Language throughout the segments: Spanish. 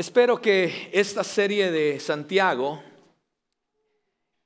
Espero que esta serie de Santiago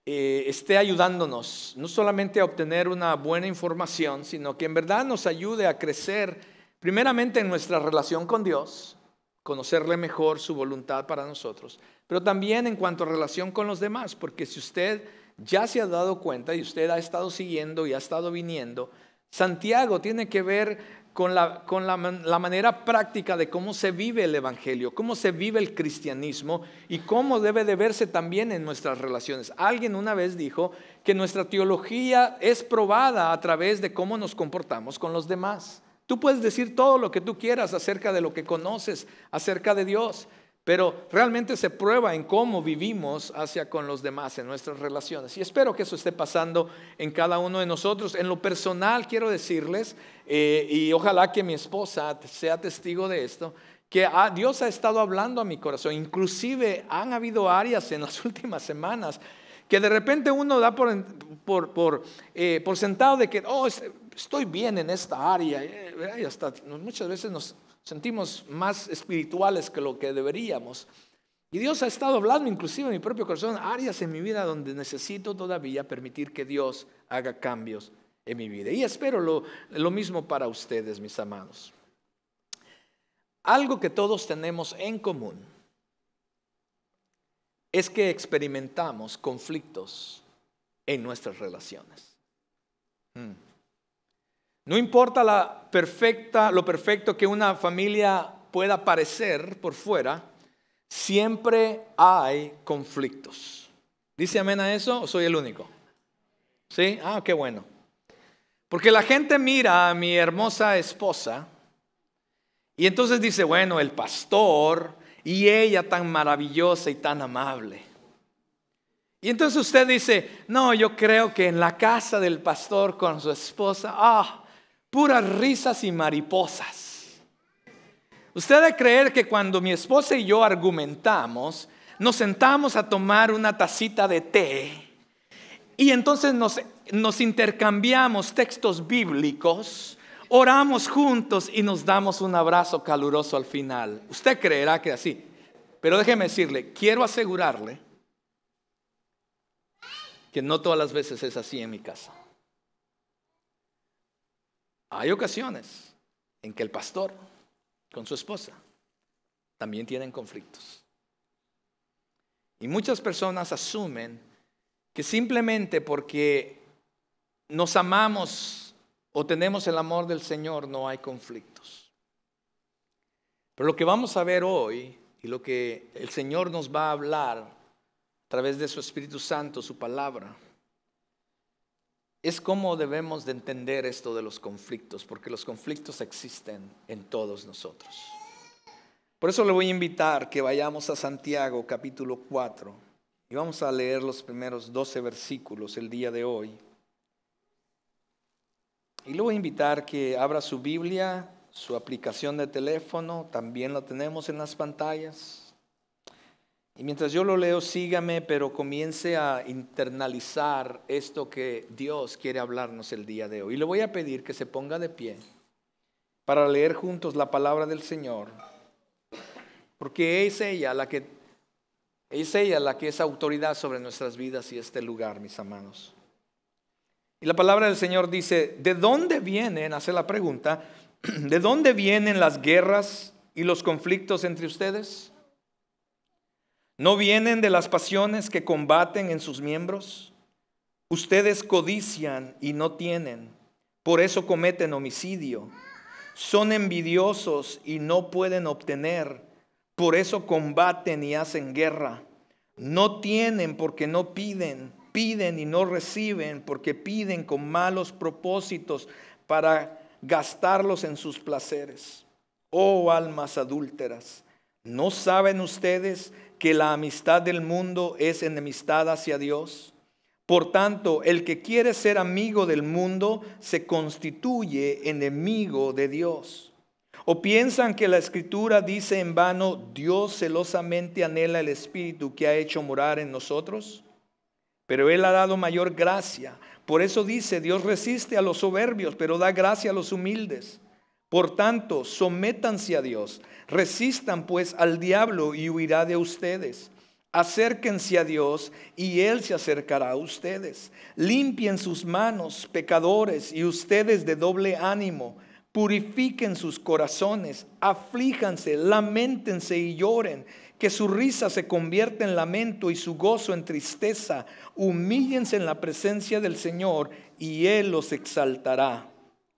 esté ayudándonos no solamente a obtener una buena información, sino que en verdad nos ayude a crecer primeramente en nuestra relación con Dios, conocerle mejor su voluntad para nosotros, pero también en cuanto a relación con los demás, porque si usted ya se ha dado cuenta y usted ha estado siguiendo y ha estado viniendo, Santiago tiene que ver con la manera práctica de cómo se vive el evangelio, cómo se vive el cristianismo y cómo debe de verse también en nuestras relaciones. Alguien una vez dijo que nuestra teología es probada a través de cómo nos comportamos con los demás. Tú puedes decir todo lo que tú quieras acerca de lo que conoces, acerca de Dios, pero realmente se prueba en cómo vivimos hacia con los demás en nuestras relaciones. Y espero que eso esté pasando en cada uno de nosotros. En lo personal quiero decirles, y ojalá que mi esposa sea testigo de esto, que Dios ha estado hablando a mi corazón. Inclusive han habido áreas en las últimas semanas que de repente uno da por sentado de que estoy bien en esta área. Y hasta muchas veces nos sentimos más espirituales que lo que deberíamos. Y Dios ha estado hablando inclusive en mi propio corazón, áreas en mi vida donde necesito todavía permitir que Dios haga cambios en mi vida. Y espero lo mismo para ustedes, mis amados. Algo que todos tenemos en común es que experimentamos conflictos en nuestras relaciones. No importa lo perfecto que una familia pueda parecer por fuera, siempre hay conflictos. ¿Dice amén a eso o soy el único? ¿Sí? Qué bueno. Porque la gente mira a mi hermosa esposa y entonces dice, bueno, el pastor y ella tan maravillosa y tan amable. Y entonces usted dice, no, yo creo que en la casa del pastor con su esposa, puras risas y mariposas. Usted debe creer que cuando mi esposa y yo argumentamos, nos sentamos a tomar una tacita de té y entonces nos intercambiamos textos bíblicos, oramos juntos y nos damos un abrazo caluroso al final. Usted creerá que así, pero déjeme decirle, quiero asegurarle que no todas las veces es así en mi casa. Hay ocasiones en que el pastor con su esposa también tienen conflictos. Y muchas personas asumen que simplemente porque nos amamos o tenemos el amor del Señor no hay conflictos. Pero lo que vamos a ver hoy y lo que el Señor nos va a hablar a través de su Espíritu Santo, su palabra, es cómo debemos de entender esto de los conflictos, porque los conflictos existen en todos nosotros. Por eso le voy a invitar que vayamos a Santiago capítulo 4 y vamos a leer los primeros 12 versículos el día de hoy. Y le voy a invitar que abra su Biblia, su aplicación de teléfono, también la tenemos en las pantallas. Y mientras yo lo leo, sígame, pero comience a internalizar esto que Dios quiere hablarnos el día de hoy. Y le voy a pedir que se ponga de pie para leer juntos la palabra del Señor, porque es ella la que es autoridad sobre nuestras vidas y este lugar, mis amados. Y la palabra del Señor dice, ¿de dónde vienen? Hace la pregunta, ¿de dónde vienen las guerras y los conflictos entre ustedes? ¿No vienen de las pasiones que combaten en sus miembros? Ustedes codician y no tienen, por eso cometen homicidio. Son envidiosos y no pueden obtener, por eso combaten y hacen guerra. No tienen porque no piden, piden y no reciben porque piden con malos propósitos para gastarlos en sus placeres. Oh almas adúlteras, ¿no saben ustedes que la amistad del mundo es enemistad hacia Dios? Por tanto, el que quiere ser amigo del mundo se constituye enemigo de Dios. ¿O piensan que la Escritura dice en vano, Dios celosamente anhela el Espíritu que ha hecho morar en nosotros? Pero Él ha dado mayor gracia. Por eso dice, Dios resiste a los soberbios, pero da gracia a los humildes. Por tanto, sométanse a Dios. Resistan pues al diablo y huirá de ustedes. Acérquense a Dios y Él se acercará a ustedes. Limpien sus manos, pecadores, y ustedes de doble ánimo. Purifiquen sus corazones, aflíjanse, lamentense y lloren. Que su risa se convierta en lamento y su gozo en tristeza. Humíllense en la presencia del Señor y Él los exaltará.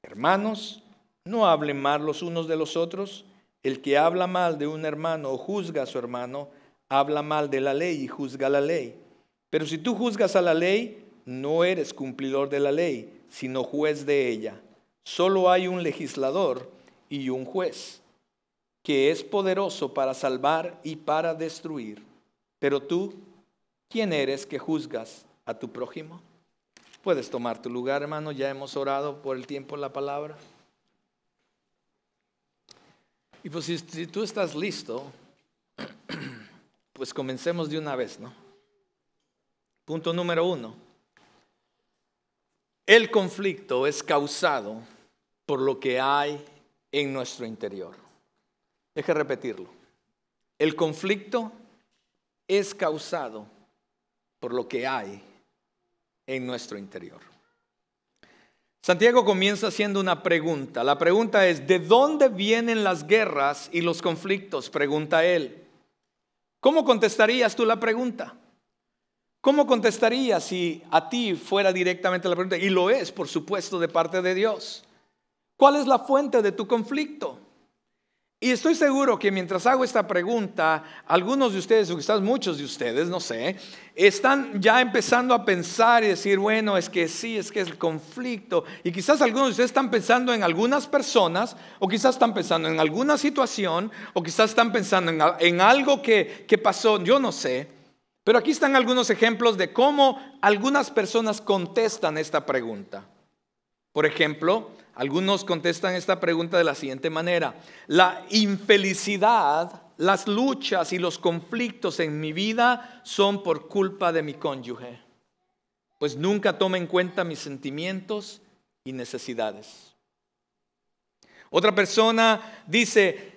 Hermanos, no hablen mal los unos de los otros. El que habla mal de un hermano o juzga a su hermano, habla mal de la ley y juzga la ley. Pero si tú juzgas a la ley, no eres cumplidor de la ley, sino juez de ella. Solo hay un legislador y un juez, que es poderoso para salvar y para destruir. Pero tú, ¿quién eres que juzgas a tu prójimo? Puedes tomar tu lugar, hermano. Ya hemos orado por el tiempo de la palabra. Y pues si tú estás listo, pues comencemos de una vez, ¿no? Punto número 1. El conflicto es causado por lo que hay en nuestro interior. Deje repetirlo. El conflicto es causado por lo que hay en nuestro interior. Santiago comienza haciendo una pregunta. La pregunta es: ¿de dónde vienen las guerras y los conflictos?, pregunta él. ¿Cómo contestarías tú la pregunta? ¿Cómo contestarías si a ti fuera directamente la pregunta? Y lo es, por supuesto, de parte de Dios. ¿Cuál es la fuente de tu conflicto? Y estoy seguro que mientras hago esta pregunta, algunos de ustedes, o quizás muchos de ustedes, no sé, están ya empezando a pensar y decir, bueno, es que sí, es que es el conflicto. Y quizás algunos de ustedes están pensando en algunas personas, o quizás están pensando en alguna situación, o quizás están pensando en algo que pasó, yo no sé. Pero aquí están algunos ejemplos de cómo algunas personas contestan esta pregunta. Por ejemplo, algunos contestan esta pregunta de la siguiente manera: la infelicidad, las luchas y los conflictos en mi vida son por culpa de mi cónyuge, pues nunca toma en cuenta mis sentimientos y necesidades. Otra persona dice: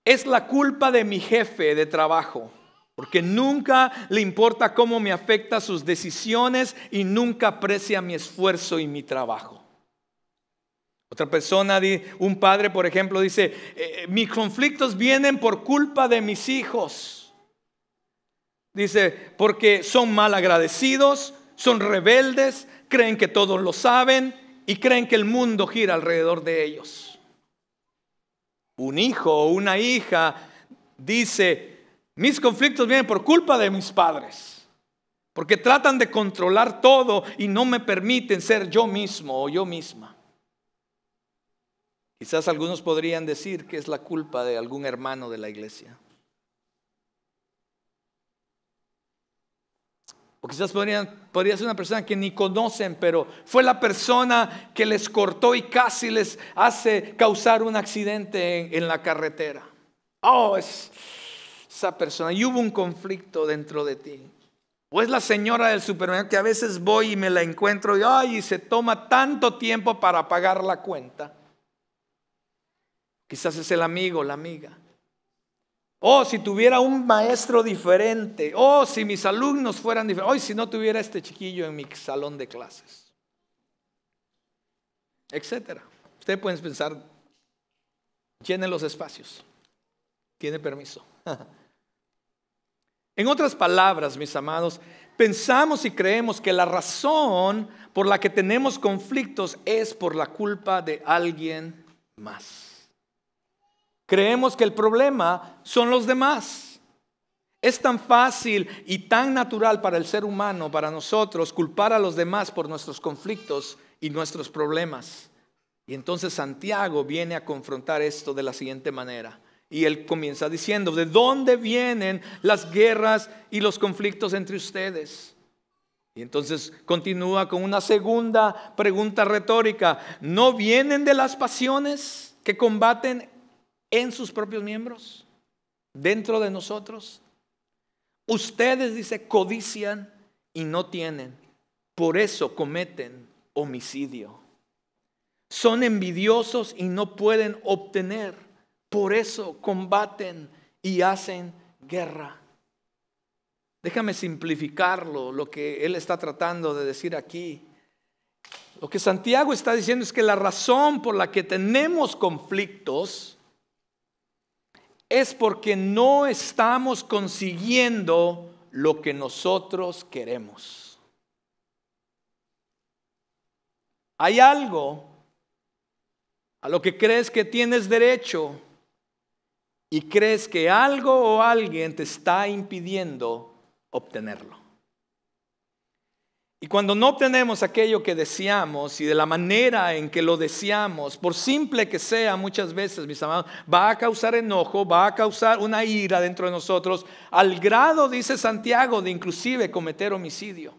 es la culpa de mi jefe de trabajo, porque nunca le importa cómo me afecta sus decisiones y nunca aprecia mi esfuerzo y mi trabajo. Otra persona, un padre por ejemplo, dice: mis conflictos vienen por culpa de mis hijos. Dice, porque son mal agradecidos, son rebeldes, creen que todos lo saben y creen que el mundo gira alrededor de ellos. Un hijo o una hija dice: mis conflictos vienen por culpa de mis padres, porque tratan de controlar todo y no me permiten ser yo mismo o yo misma. Quizás algunos podrían decir que es la culpa de algún hermano de la iglesia. O quizás podría ser una persona que ni conocen, pero fue la persona que les cortó y casi les hace causar un accidente en la carretera. Oh, es esa persona, y hubo un conflicto dentro de ti. O es la señora del supermercado que a veces voy y me la encuentro y se toma tanto tiempo para pagar la cuenta. Quizás es el amigo o la amiga. Oh, si tuviera un maestro diferente. Oh, si mis alumnos fueran diferentes. Oh, si no tuviera este chiquillo en mi salón de clases. Etcétera. Ustedes pueden pensar, llenen los espacios. Tiene permiso. En otras palabras, mis amados, pensamos y creemos que la razón por la que tenemos conflictos es por la culpa de alguien más. Creemos que el problema son los demás. Es tan fácil y tan natural para el ser humano, para nosotros, culpar a los demás por nuestros conflictos y nuestros problemas. Y entonces Santiago viene a confrontar esto de la siguiente manera. Y él comienza diciendo: ¿de dónde vienen las guerras y los conflictos entre ustedes? Y entonces continúa con una segunda pregunta retórica: ¿no vienen de las pasiones que combaten en sus propios miembros, dentro de nosotros? Ustedes, dice, codician y no tienen, por eso cometen homicidio. son envidiosos y no pueden obtener. Por eso combaten y hacen guerra. Déjame simplificarlo, lo que él está tratando de decir aquí. Lo que Santiago está diciendo es que la razón por la que tenemos conflictos es porque no estamos consiguiendo lo que nosotros queremos. Hay algo a lo que crees que tienes derecho y crees que algo o alguien te está impidiendo obtenerlo. Y cuando no obtenemos aquello que deseamos y de la manera en que lo deseamos, por simple que sea muchas veces, mis amados, va a causar enojo, va a causar una ira dentro de nosotros, al grado, dice Santiago, de inclusive cometer homicidio.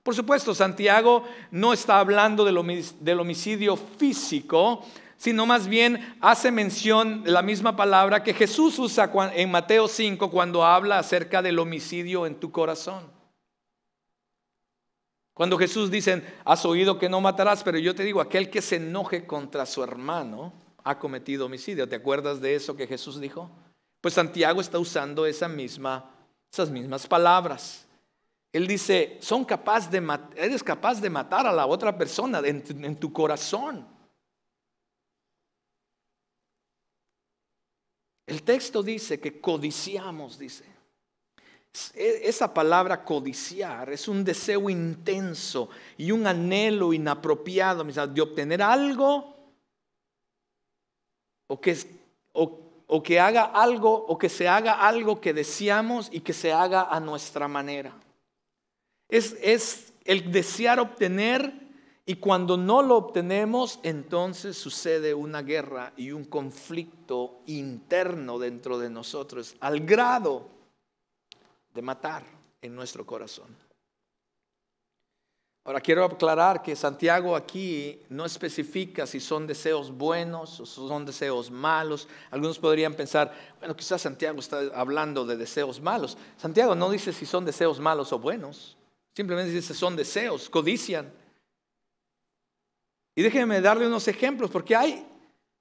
Por supuesto, Santiago no está hablando del homicidio físico, sino más bien hace mención de la misma palabra que Jesús usa en Mateo 5 cuando habla acerca del homicidio en tu corazón. Cuando Jesús dice, has oído que no matarás, pero yo te digo, aquel que se enoje contra su hermano ha cometido homicidio. ¿Te acuerdas de eso que Jesús dijo? Pues Santiago está usando esas mismas palabras. Él dice, eres capaz de matar a la otra persona en tu corazón. El texto dice que codiciamos, dice. Esa palabra codiciar es un deseo intenso y un anhelo inapropiado de obtener algo o que haga algo o que se haga algo que deseamos y que se haga a nuestra manera. Es el desear obtener, y cuando no lo obtenemos, entonces sucede una guerra y un conflicto interno dentro de nosotros al grado de matar en nuestro corazón. Ahora quiero aclarar que Santiago aquí no especifica si son deseos buenos o son deseos malos. Algunos podrían pensar, bueno, quizás Santiago está hablando de deseos malos. Santiago no dice si son deseos malos o buenos. Simplemente dice son deseos, codician. Y déjenme darle unos ejemplos porque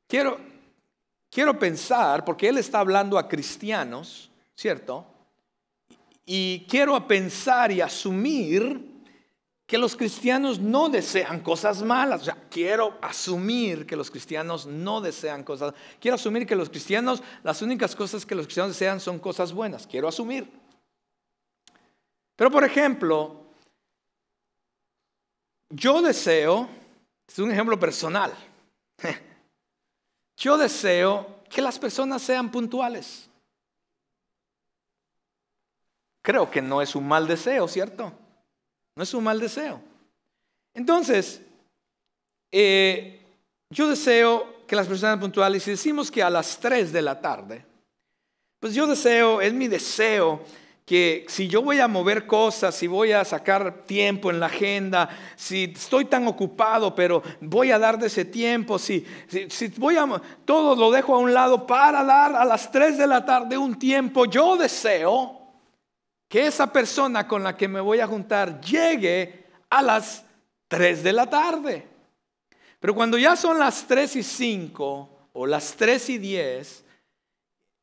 quiero pensar, porque él está hablando a cristianos, ¿cierto? Y quiero pensar y asumir que los cristianos no desean cosas malas. O sea, quiero asumir que los cristianos no desean cosas. Quiero asumir que los cristianos, las únicas cosas que los cristianos desean son cosas buenas. Quiero asumir. Pero por ejemplo, yo deseo, es un ejemplo personal. Yo deseo que las personas sean puntuales. Creo que no es un mal deseo, ¿cierto? No es un mal deseo. Entonces, yo deseo que las personas sean puntuales. Si decimos que a las 3 de la tarde, pues yo deseo, es mi deseo que si yo voy a mover cosas, si voy a sacar tiempo en la agenda, si estoy tan ocupado, pero voy a dar de ese tiempo, si todo lo dejo a un lado para dar a las 3 de la tarde un tiempo, yo deseo que esa persona con la que me voy a juntar llegue a las 3 de la tarde. Pero cuando ya son las 3:05 o las 3:10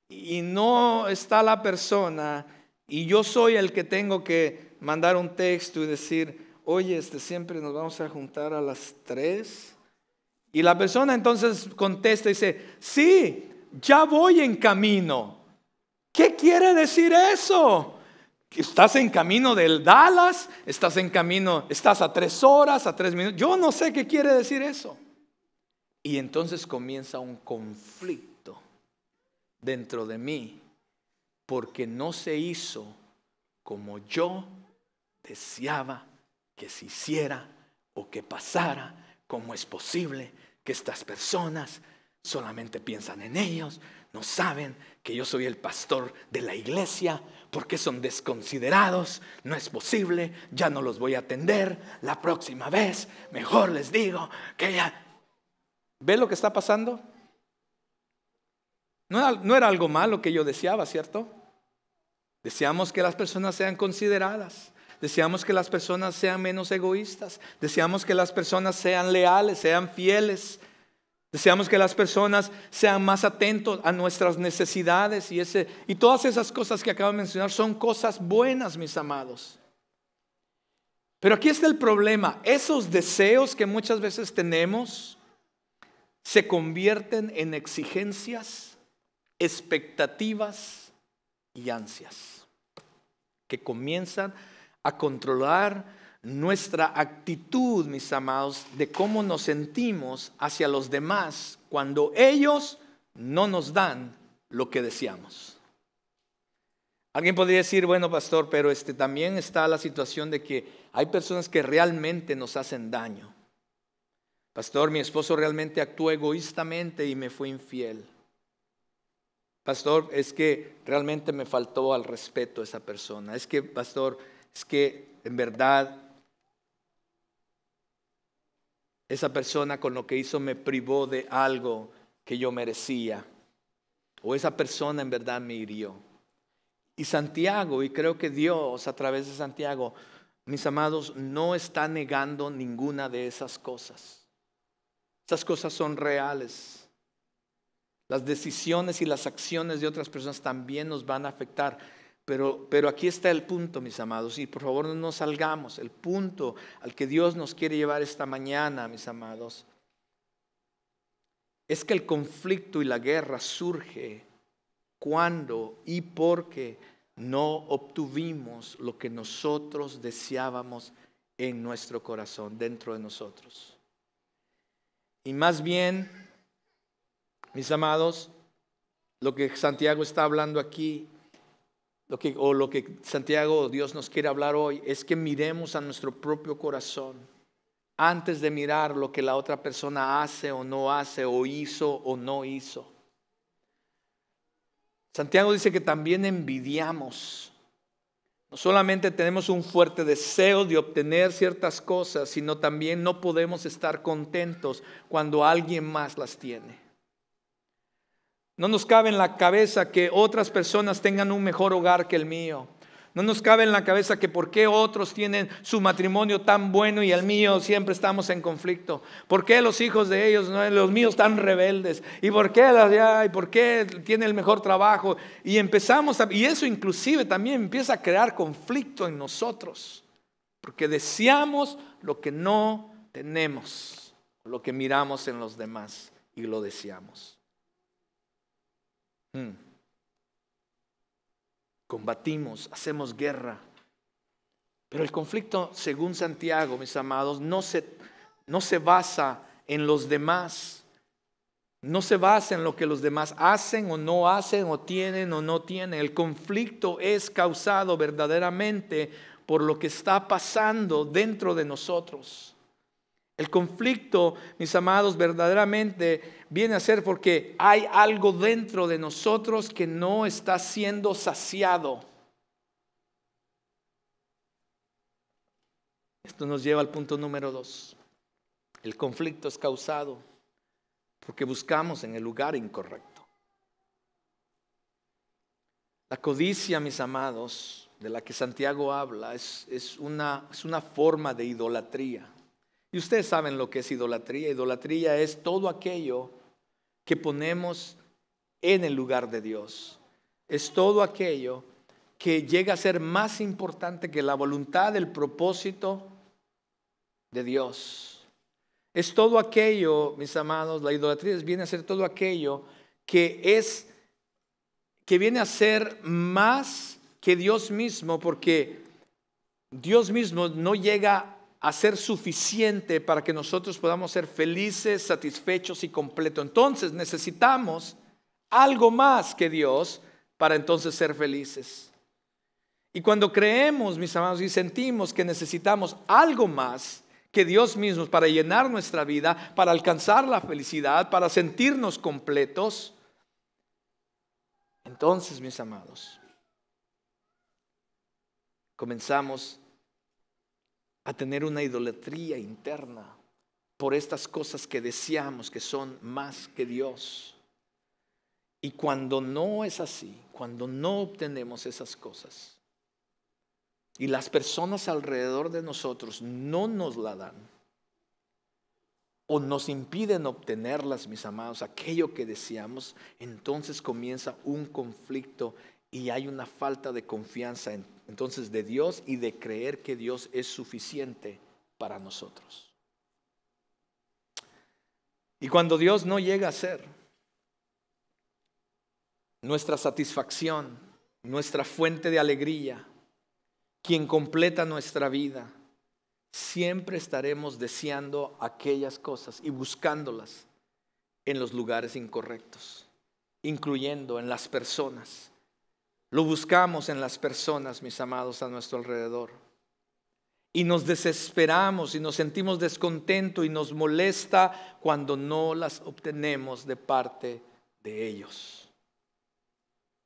y no está la persona y yo soy el que tengo que mandar un texto y decir, oye, siempre nos vamos a juntar a las 3. Y la persona entonces contesta y dice, sí, ya voy en camino. ¿Qué quiere decir eso? ¿Estás en camino del Dallas? ¿Estás en camino? ¿Estás a 3 horas, a 3 minutos? Yo no sé qué quiere decir eso. Y entonces comienza un conflicto dentro de mí porque no se hizo como yo deseaba que se hiciera o que pasara. ¿Cómo es posible que estas personas solamente piensan en ellos? No saben que yo soy el pastor de la iglesia. ¿Por qué son desconsiderados? No es posible, ya no los voy a atender. La próxima vez mejor les digo que ya. ¿Ve lo que está pasando? No era algo malo que yo deseaba, ¿cierto? Deseamos que las personas sean consideradas. Deseamos que las personas sean menos egoístas. Deseamos que las personas sean leales, sean fieles. Deseamos que las personas sean más atentos a nuestras necesidades. Y todas esas cosas que acabo de mencionar son cosas buenas, mis amados. Pero aquí está el problema. Esos deseos que muchas veces tenemos se convierten en exigencias, expectativas y ansias que comienzan a controlar nuestra actitud, mis amados, de cómo nos sentimos hacia los demás cuando ellos no nos dan lo que deseamos. Alguien podría decir, bueno, pastor, pero también está la situación de que hay personas que realmente nos hacen daño. Pastor, mi esposo realmente actuó egoístamente y me fue infiel. Pastor, es que realmente me faltó al respeto a esa persona. Es que, pastor, es que en verdad esa persona con lo que hizo me privó de algo que yo merecía. O esa persona en verdad me hirió. Y Santiago, y creo que Dios a través de Santiago, mis amados, no está negando ninguna de esas cosas. Esas cosas son reales. Las decisiones y las acciones de otras personas también nos van a afectar. Pero aquí está el punto, mis amados, y por favor no nos salgamos. El punto al que Dios nos quiere llevar esta mañana, mis amados, es que el conflicto y la guerra surge cuando y porque no obtuvimos lo que nosotros deseábamos en nuestro corazón, dentro de nosotros. Y más bien, mis amados, lo que Santiago está hablando aquí, lo que Santiago o Dios nos quiere hablar hoy, es que miremos a nuestro propio corazón antes de mirar lo que la otra persona hace o no hace, o hizo o no hizo. Santiago dice que también envidiamos. No solamente tenemos un fuerte deseo de obtener ciertas cosas, sino también no podemos estar contentos cuando alguien más las tiene. No nos cabe en la cabeza que otras personas tengan un mejor hogar que el mío. No nos cabe en la cabeza que por qué otros tienen su matrimonio tan bueno y el mío siempre estamos en conflicto. ¿Por qué los hijos de ellos, los míos tan rebeldes? ¿Y por qué tiene el mejor trabajo? Y y eso inclusive también empieza a crear conflicto en nosotros. Porque deseamos lo que no tenemos, lo que miramos en los demás y lo deseamos. Combatimos, hacemos guerra. Pero el conflicto, según Santiago, mis amados, no se basa en los demás. No se basa en lo que los demás hacen o no hacen, o tienen o no tienen. El conflicto es causado verdaderamente por lo que está pasando dentro de nosotros. El conflicto, mis amados, verdaderamente viene a ser porque hay algo dentro de nosotros que no está siendo saciado. Esto nos lleva al punto número 2. El conflicto es causado porque buscamos en el lugar incorrecto. La codicia, mis amados, de la que Santiago habla, es una forma de idolatría. Y ustedes saben lo que es idolatría. Idolatría es todo aquello que ponemos en el lugar de Dios. Es todo aquello que llega a ser más importante que la voluntad, el propósito de Dios. Es todo aquello, mis amados, la idolatría viene a ser todo aquello que viene a ser más que Dios mismo, porque Dios mismo no llega a ser suficiente para que nosotros podamos ser felices, satisfechos y completos. Entonces necesitamos algo más que Dios para entonces ser felices. Y cuando creemos, mis amados, y sentimos que necesitamos algo más que Dios mismo para llenar nuestra vida, para alcanzar la felicidad, para sentirnos completos, entonces, mis amados, comenzamos a tener una idolatría interna por estas cosas que deseamos que son más que Dios. Y cuando no es así, cuando no obtenemos esas cosas, y las personas alrededor de nosotros no nos la dan o nos impiden obtenerlas, mis amados, aquello que deseamos, entonces comienza un conflicto y hay una falta de confianza entonces de Dios y de creer que Dios es suficiente para nosotros. Y cuando Dios no llega a ser nuestra satisfacción, nuestra fuente de alegría, quien completa nuestra vida, siempre estaremos deseando aquellas cosas y buscándolas en los lugares incorrectos, incluyendo en las personas. Lo buscamos en las personas, mis amados, a nuestro alrededor. Y nos desesperamos y nos sentimos descontentos y nos molesta cuando no las obtenemos de parte de ellos.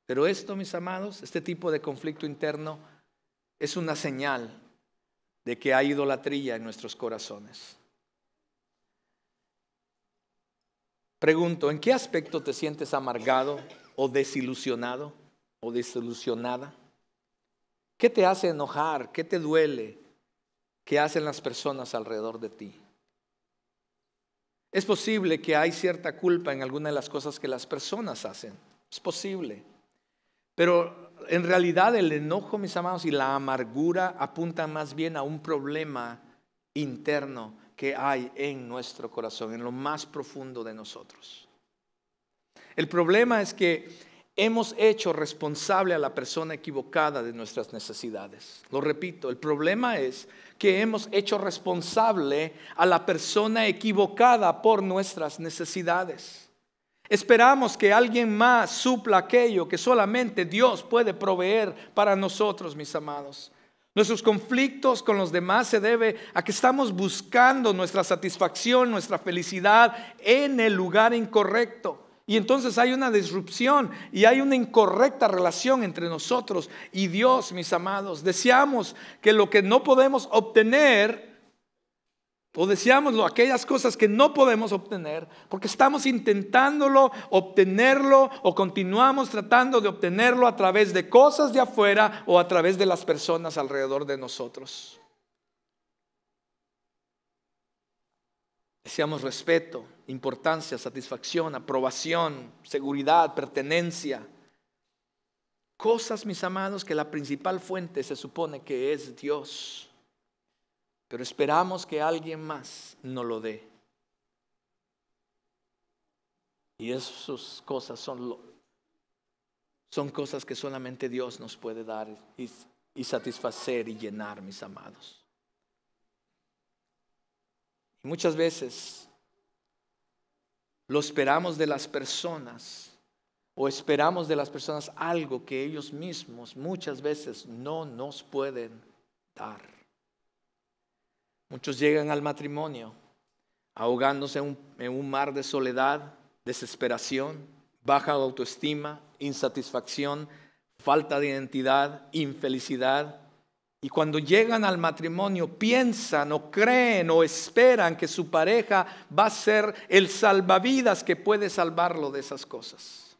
Pero esto, mis amados, este tipo de conflicto interno es una señal de que hay idolatría en nuestros corazones. Pregunto, ¿en qué aspecto te sientes amargado o desilusionado o desilusionada? ¿Qué te hace enojar? ¿Qué te duele? ¿Qué hacen las personas alrededor de ti? Es posible que hay cierta culpa en alguna de las cosas que las personas hacen. Es posible. Pero en realidad el enojo, mis amados, y la amargura apuntan más bien a un problema interno que hay en nuestro corazón, en lo más profundo de nosotros. El problema es que hemos hecho responsable a la persona equivocada de nuestras necesidades. Lo repito, el problema es que hemos hecho responsable a la persona equivocada por nuestras necesidades. Esperamos que alguien más supla aquello que solamente Dios puede proveer para nosotros, mis amados. Nuestros conflictos con los demás se debe a que estamos buscando nuestra satisfacción, nuestra felicidad en el lugar incorrecto. Y entonces hay una disrupción y hay una incorrecta relación entre nosotros y Dios, mis amados. Deseamos que lo que no podemos obtener, o deseamos aquellas cosas que no podemos obtener, porque estamos intentándolo, obtenerlo, o continuamos tratando de obtenerlo a través de cosas de afuera o a través de las personas alrededor de nosotros. Deseamos respeto, importancia, satisfacción, aprobación, seguridad, pertenencia. Cosas, mis amados, que la principal fuente se supone que es Dios. Pero esperamos que alguien más nos lo dé. Y esas cosas son cosas que solamente Dios nos puede dar y satisfacer y llenar, mis amados. Y muchas veces lo esperamos de las personas o esperamos de las personas algo que ellos mismos muchas veces no nos pueden dar. Muchos llegan al matrimonio ahogándose en un mar de soledad, desesperación, baja autoestima, insatisfacción, falta de identidad, infelicidad. Y cuando llegan al matrimonio piensan o creen o esperan que su pareja va a ser el salvavidas que puede salvarlo de esas cosas.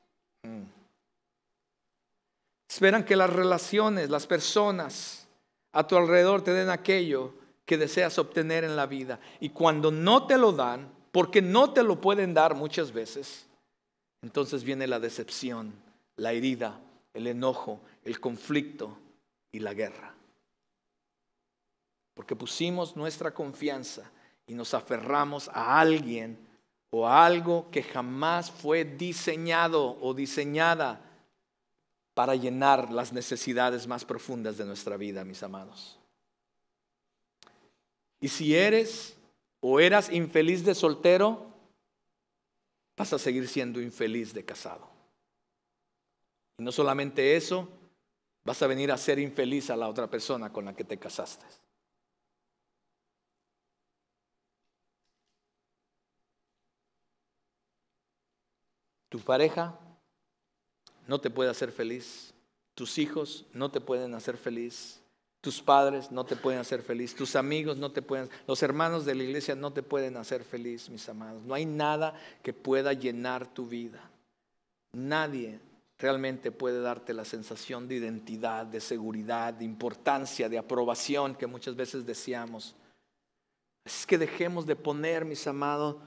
Esperan que las relaciones, las personas a tu alrededor te den aquello que deseas obtener en la vida. Y cuando no te lo dan, porque no te lo pueden dar muchas veces, entonces viene la decepción, la herida, el enojo, el conflicto y la guerra. Porque pusimos nuestra confianza y nos aferramos a alguien o a algo que jamás fue diseñado o diseñada para llenar las necesidades más profundas de nuestra vida, mis amados. Y si eres o eras infeliz de soltero, vas a seguir siendo infeliz de casado. Y no solamente eso, vas a venir a ser infeliz a la otra persona con la que te casaste. Tu pareja no te puede hacer feliz. Tus hijos no te pueden hacer feliz. Tus padres no te pueden hacer feliz. Tus amigos no te pueden. Los hermanos de la iglesia no te pueden hacer feliz, mis amados. No hay nada que pueda llenar tu vida. Nadie realmente puede darte la sensación de identidad, de seguridad, de importancia, de aprobación que muchas veces deseamos. Es que dejemos de poner, mis amados,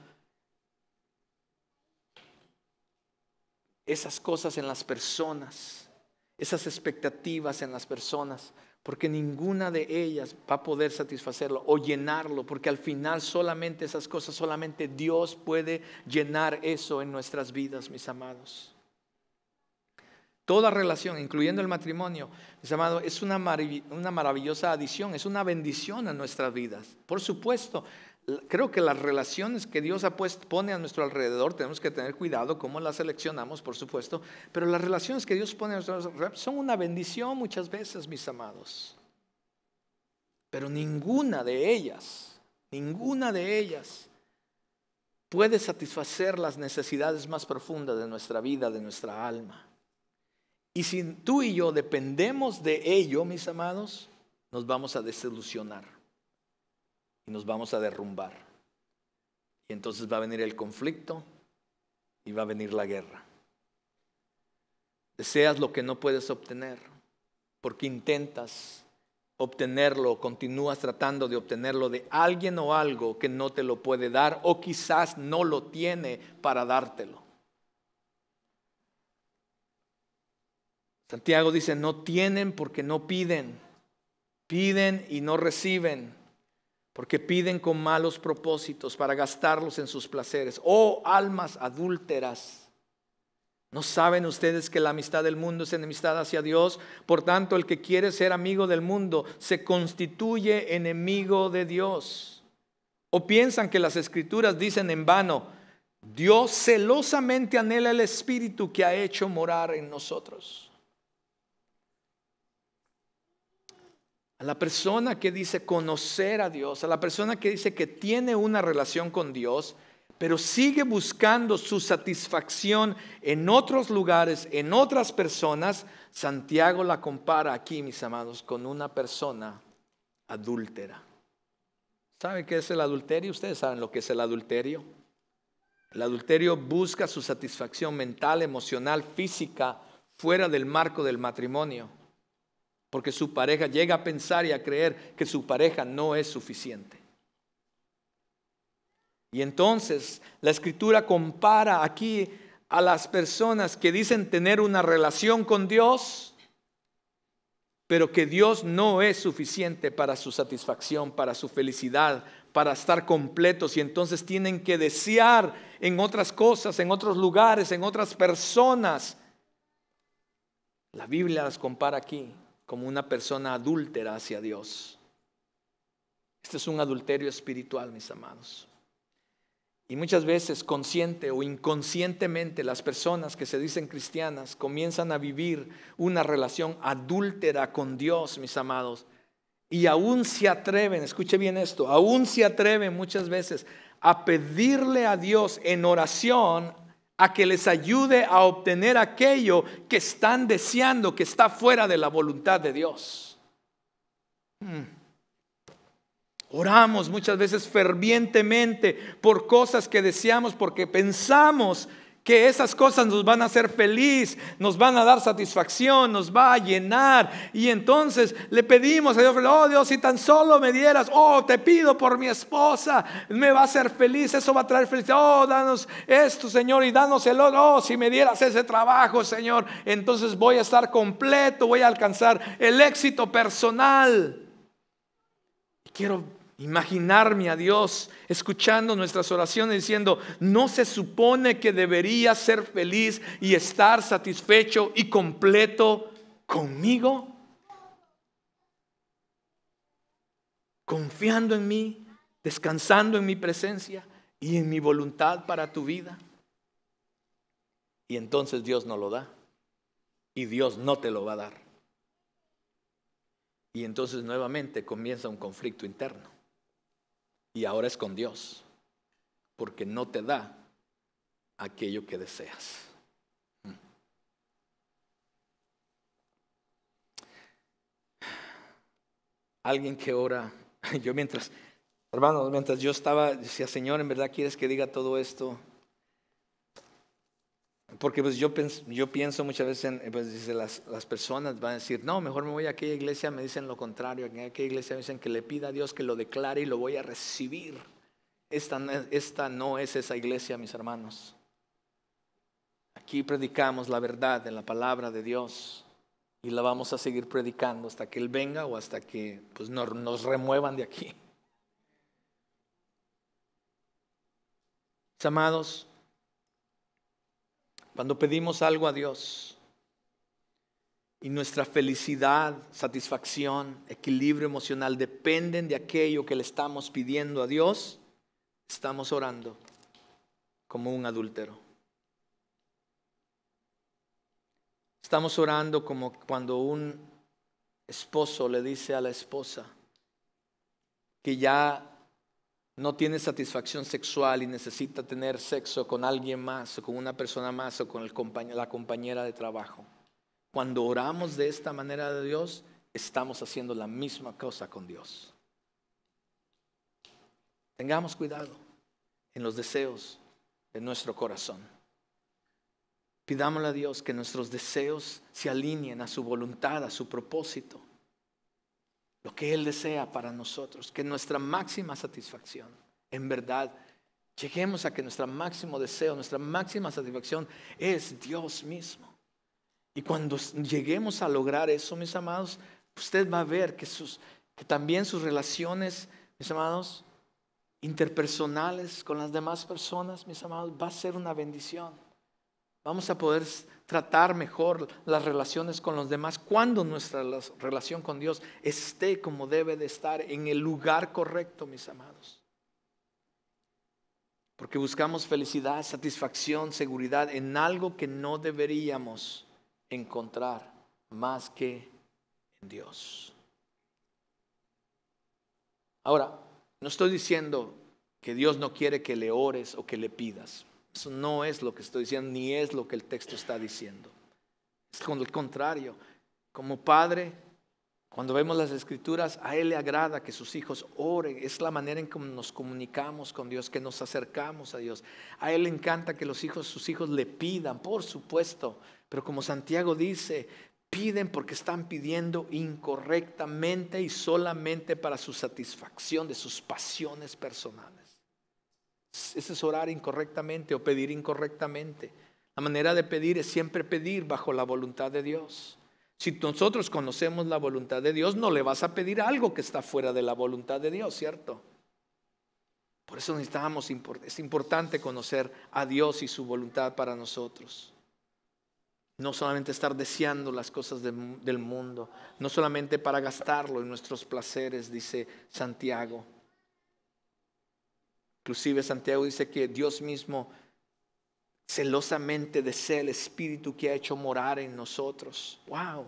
esas cosas en las personas, esas expectativas en las personas, porque ninguna de ellas va a poder satisfacerlo o llenarlo, porque al final solamente esas cosas, solamente Dios puede llenar eso en nuestras vidas, mis amados. Toda relación, incluyendo el matrimonio, mis amados, es una maravillosa adición, es una bendición a nuestras vidas. Por supuesto, creo que las relaciones que Dios pone a nuestro alrededor, tenemos que tener cuidado cómo las seleccionamos, por supuesto, pero las relaciones que Dios pone a nuestro alrededor son una bendición muchas veces, mis amados. Pero ninguna de ellas puede satisfacer las necesidades más profundas de nuestra vida, de nuestra alma. Y si tú y yo dependemos de ello, mis amados, nos vamos a desilusionar y nos vamos a derrumbar. Y entonces va a venir el conflicto y va a venir la guerra. Deseas lo que no puedes obtener porque intentas obtenerlo, continúas tratando de obtenerlo de alguien o algo que no te lo puede dar o quizás no lo tiene para dártelo. Santiago dice, no tienen porque no piden. Piden y no reciben, porque piden con malos propósitos para gastarlos en sus placeres. Oh, almas adúlteras, ¿no saben ustedes que la amistad del mundo es enemistad hacia Dios? Por tanto, el que quiere ser amigo del mundo se constituye enemigo de Dios. ¿O piensan que las Escrituras dicen en vano, Dios celosamente anhela el Espíritu que ha hecho morar en nosotros? A la persona que dice conocer a Dios, a la persona que dice que tiene una relación con Dios, pero sigue buscando su satisfacción en otros lugares, en otras personas, Santiago la compara aquí, mis amados, con una persona adúltera. ¿Sabe qué es el adulterio? Ustedes saben lo que es el adulterio. El adulterio busca su satisfacción mental, emocional, física, fuera del marco del matrimonio. Porque su pareja llega a pensar y a creer que su pareja no es suficiente. Y entonces la Escritura compara aquí a las personas que dicen tener una relación con Dios, pero que Dios no es suficiente para su satisfacción, para su felicidad, para estar completos. Y entonces tienen que desear en otras cosas, en otros lugares, en otras personas. La Biblia las compara aquí como una persona adúltera hacia Dios. Este es un adulterio espiritual, mis amados. Y muchas veces, consciente o inconscientemente, las personas que se dicen cristianas comienzan a vivir una relación adúltera con Dios, mis amados. Y aún se atreven, escuche bien esto, aún se atreven muchas veces a pedirle a Dios en oración a que les ayude a obtener aquello que están deseando, que está fuera de la voluntad de Dios. Oramos muchas veces fervientemente por cosas que deseamos porque pensamos que esas cosas nos van a hacer feliz, nos van a dar satisfacción, nos va a llenar. Y entonces le pedimos a Dios, oh Dios, si tan solo me dieras, oh te pido por mi esposa, me va a hacer feliz, eso va a traer felicidad. Oh, danos esto, Señor, y danos el otro. Oh, si me dieras ese trabajo, Señor, entonces voy a estar completo, voy a alcanzar el éxito personal. Quiero imaginarme a Dios escuchando nuestras oraciones diciendo, ¿no se supone que debería ser feliz y estar satisfecho y completo conmigo? Confiando en mí, descansando en mi presencia y en mi voluntad para tu vida. Y entonces Dios no lo da y Dios no te lo va a dar. Y entonces nuevamente comienza un conflicto interno. Y ahora es con Dios, porque no te da aquello que deseas. Alguien que ora, hermanos, mientras yo estaba, decía, Señor, ¿en verdad quieres que diga todo esto? Porque pues yo pienso muchas veces pues dice, las personas van a decir, no, mejor me voy a aquella iglesia, me dicen lo contrario, en aquella iglesia me dicen que le pida a Dios que lo declare y lo voy a recibir. Esta no es esa iglesia, mis hermanos. Aquí predicamos la verdad de la palabra de Dios y la vamos a seguir predicando hasta que Él venga o hasta que pues, nos remuevan de aquí. Mis amados, cuando pedimos algo a Dios y nuestra felicidad, satisfacción, equilibrio emocional dependen de aquello que le estamos pidiendo a Dios, estamos orando como un adúltero. Estamos orando como cuando un esposo le dice a la esposa que ya no tiene satisfacción sexual y necesita tener sexo con alguien más o con una persona más o con la compañera de trabajo. Cuando oramos de esta manera de Dios, estamos haciendo la misma cosa con Dios. Tengamos cuidado en los deseos de nuestro corazón. Pidámosle a Dios que nuestros deseos se alineen a su voluntad, a su propósito. Lo que Él desea para nosotros, que nuestra máxima satisfacción, en verdad, lleguemos a que nuestro máximo deseo, nuestra máxima satisfacción es Dios mismo. Y cuando lleguemos a lograr eso, mis amados, usted va a ver que también sus relaciones, mis amados, interpersonales con las demás personas, mis amados, va a ser una bendición. Vamos a poder tratar mejor las relaciones con los demás cuando nuestra relación con Dios esté como debe de estar, en el lugar correcto, mis amados. Porque buscamos felicidad, satisfacción, seguridad en algo que no deberíamos encontrar más que en Dios. Ahora, no estoy diciendo que Dios no quiere que le ores o que le pidas. Eso no es lo que estoy diciendo, ni es lo que el texto está diciendo. Es con el contrario. Como padre, cuando vemos las escrituras, a Él le agrada que sus hijos oren. Es la manera en que nos comunicamos con Dios, que nos acercamos a Dios. A Él le encanta que sus hijos le pidan, por supuesto. Pero como Santiago dice, piden porque están pidiendo incorrectamente y solamente para su satisfacción de sus pasiones personales. Ese es orar incorrectamente o pedir incorrectamente. La manera de pedir es siempre pedir bajo la voluntad de Dios. Si nosotros conocemos la voluntad de Dios, no le vas a pedir algo que está fuera de la voluntad de Dios, ¿cierto? Por eso es importante conocer a Dios y su voluntad para nosotros. No solamente estar deseando las cosas del mundo, no solamente para gastarlo en nuestros placeres, dice Santiago. Inclusive Santiago dice que Dios mismo celosamente desea el Espíritu que ha hecho morar en nosotros. ¡Wow!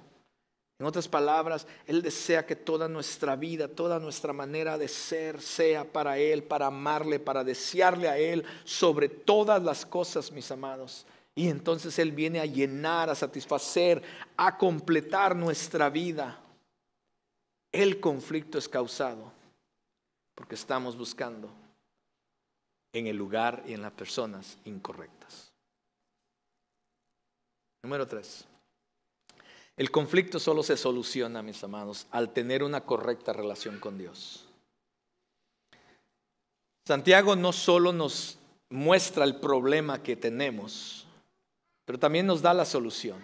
En otras palabras, Él desea que toda nuestra vida, toda nuestra manera de ser sea para Él, para amarle, para desearle a Él sobre todas las cosas, mis amados. Y entonces Él viene a llenar, a satisfacer, a completar nuestra vida. El conflicto es causado porque estamos buscando en el lugar y en las personas incorrectas. Número 3. El conflicto solo se soluciona, mis amados, al tener una correcta relación con Dios. Santiago no solo nos muestra el problema que tenemos, pero también nos da la solución.